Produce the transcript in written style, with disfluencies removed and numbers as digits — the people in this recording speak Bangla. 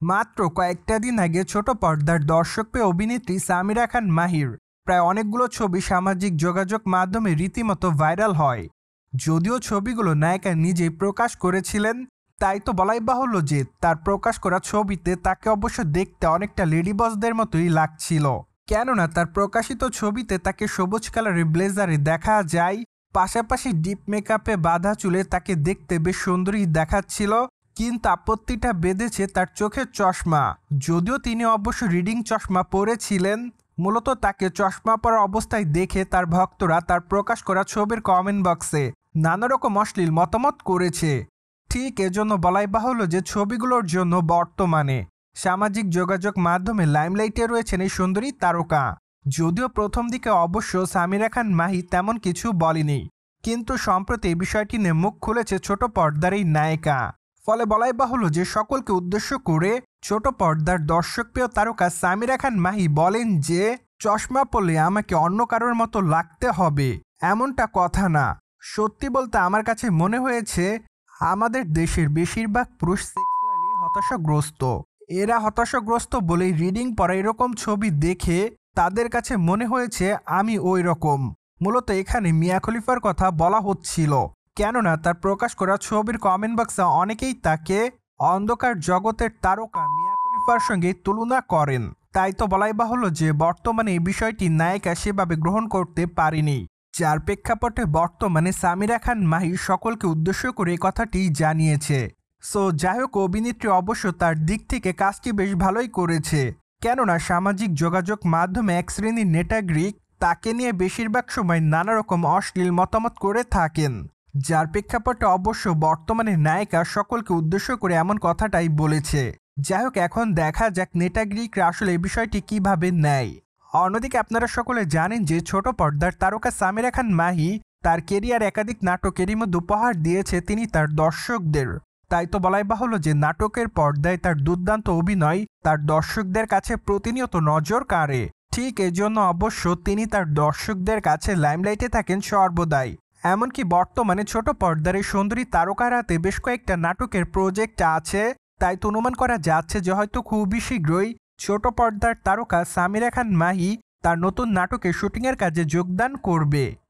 মাত্র কয়েকটা দিন আগে ছোট পর্দার দর্শক পেয়ে অভিনেত্রী সামিরা খান মাহির প্রায় অনেকগুলো ছবি সামাজিক যোগাযোগ মাধ্যমে রীতিমতো ভাইরাল হয়। যদিও ছবিগুলো নায়িকা নিজেই প্রকাশ করেছিলেন, তাই তো বলাই বাহুল্য যে তার প্রকাশ করা ছবিতে তাকে অবশ্য দেখতে অনেকটা লেডি বসদের মতোই লাগছিল। কেননা তার প্রকাশিত ছবিতে তাকে সবুজ কালারের ব্লেজারে দেখা যায়, পাশাপাশি ডিপ মেকআপে বাঁধা চুলে তাকে দেখতে বেশ সুন্দরী দেখাচ্ছিল। কিন্তু আপত্তিটা বেঁধেছে তার চোখের চশমা। যদিও তিনি অবশ্য রিডিং চশমা পরেছিলেন, মূলত তাকে চশমা পরা অবস্থায় দেখে তার ভক্তরা তার প্রকাশ করা ছবির কমেন্ট বক্সে নানা রকম অশ্লীল মতামত করেছে। ঠিক এজন্য বলাই বাহুল্য যে ছবিগুলোর জন্য বর্তমানে সামাজিক যোগাযোগ মাধ্যমে লাইমলাইটে রয়েছেন এই সুন্দরী তারকা। যদিও প্রথম দিকে অবশ্য সামিরা খান মাহি তেমন কিছু বলেনি, কিন্তু সম্প্রতি এই বিষয়টি নিয়ে মুখ খুলেছে ছোট পর্দার এই নায়িকা। ফলে বলাই বাহুল্য যে সকলকে উদ্দেশ্য করে ছোট পর্দার দর্শকপ্রিয় তারকা সামিরা খান মাহি বলেন যে চশমা পরলে আমাকে অন্য কারোর মতো লাগতে হবে, এমনটা কথা না। সত্যি বলতে আমার কাছে মনে হয়েছে আমাদের দেশের বেশিরভাগ পুরুষ সেক্সুয়ালি হতাশাগ্রস্ত। এরা হতাশাগ্রস্ত বলেই রিডিং পরা এরকম ছবি দেখে তাদের কাছে মনে হয়েছে আমি ওই রকম। মূলত এখানে মিয়া খলিফার কথা বলা হচ্ছিল, কেননা তার প্রকাশ করা ছবির কমেন্ট বক্সে অনেকেই তাকে অন্ধকার জগতের তারকা মিয়া খলিফার সঙ্গে তুলনা করেন। তাই তো বলাই বাহুল্য যে বর্তমানে এই বিষয়টি নায়িকা সেভাবে গ্রহণ করতে পারেনি, যার প্রেক্ষাপটে বর্তমানে সামিরা খান মাহি সকলকে উদ্দেশ্য করে কথাটি জানিয়েছে। সো যাই হোক, অভিনেত্রী অবশ্য তার দিক থেকে কাজটি বেশ ভালোই করেছে, কেননা সামাজিক যোগাযোগ মাধ্যমে এক শ্রেণীর নেটাগ্রিক তাকে নিয়ে বেশিরভাগ সময় নানা রকম অশ্লীল মতামত করে থাকেন, যার প্রেক্ষাপটে অবশ্য বর্তমানে নায়িকা সকলকে উদ্দেশ্য করে এমন কথাটাই বলেছে। যাই হোক, এখন দেখা যাক নেটাগ্রিকরা আসলে এই বিষয়টি কিভাবে নেয়। অন্যদিকে আপনারা সকলে জানেন যে ছোট পর্দার তারকা সামিরা খান মাহি তার কেরিয়ার একাধিক নাটকেরই মধ্যে উপহার দিয়েছে তিনি তার দর্শকদের। তাই তো বলাই বাহুল্য যে নাটকের পর্দায় তার দুর্দান্ত অভিনয় তার দর্শকদের কাছে প্রতিনিয়ত নজর কাড়ে। ঠিক এজন্য অবশ্য তিনি তার দর্শকদের কাছে লাইমলাইটে থাকেন সর্বদাই। এমনকি বর্তমানে ছোট পর্দার এই সুন্দরী তারকার হাতে বেশ কয়েকটা নাটকের প্রজেক্ট আছে। তাই তো অনুমান করা যাচ্ছে যে হয়তো খুবই শীঘ্রই ছোট পর্দার তারকা সামিরা খান মাহি তার নতুন নাটকের শুটিংয়ের কাজে যোগদান করবে।